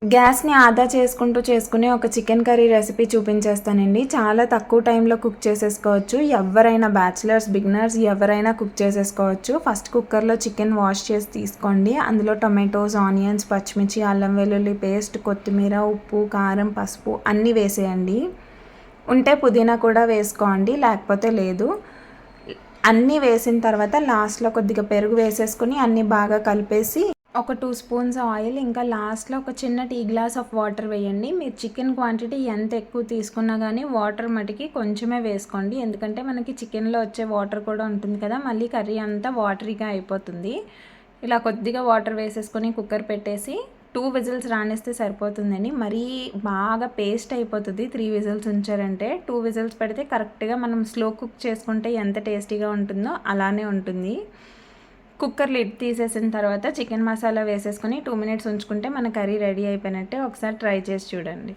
గ్యాస్‌ని ఆదా చేసుకునే ఒక చికెన్ కర్రీ రెసిపీ చూపించేస్తానండి. చాలా తక్కువ టైంలో కుక్ చేసేసుకోవచ్చు. ఎవ్వరైనా బ్యాచిలర్స్, బిగినర్స్ ఎవరైనా కుక్ చేసేసుకోవచ్చు. ఫస్ట్ కుక్కర్‌లో చికెన్ వాష్ చేసి తీసుకోండి. అందులో టొమాటోస్, ఆనియన్స్, పచ్చిమిర్చి, అల్లం వెల్లుల్లి పేస్ట్, కొత్తిమీర, ఉప్పు, కారం, పసుపు అన్నీ వేసేయండి. ఉంటే పుదీనా కూడా వేసుకోండి, లేకపోతే లేదు. అన్నీ వేసిన తర్వాత లాస్ట్‌లో కొద్దిగా పెరుగు వేసేసుకొని అన్నీ బాగా కలిపేసి ఒక 2 స్పూన్స్ ఆయిల్, ఇంకా లాస్ట్‌లో ఒక చిన్న టీ గ్లాస్ ఆఫ్ వాటర్ వేయండి. మీరు చికెన్ క్వాంటిటీ ఎంత ఎక్కువ తీసుకున్నా కానీ వాటర్ మటుకి కొంచెమే వేసుకోండి. ఎందుకంటే మనకి చికెన్‌లో వచ్చే వాటర్ కూడా ఉంటుంది కదా, మళ్ళీ కర్రీ అంతా వాటరీగా అయిపోతుంది. ఇలా కొద్దిగా వాటర్ వేసేసుకొని కుక్కర్ పెట్టేసి 2 విజిల్స్ రానిస్తే సరిపోతుందండి. మరీ బాగా పేస్ట్ అయిపోతుంది 3 విజిల్స్ ఉంచారంటే. 2 విజిల్స్ పెడితే కరెక్ట్గా మనం స్లో కుక్ చేసుకుంటే ఎంత టేస్టీగా ఉంటుందో అలానే ఉంటుంది. కుక్కర్ లిడ్ తీసేసిన తర్వాత చికెన్ మసాలా వేసేసుకొని 2 మినిట్స్ ఉంచుకుంటే మన కర్రీ రెడీ అయిపోయినట్టే. ఒకసారి ట్రై చేసి చూడండి.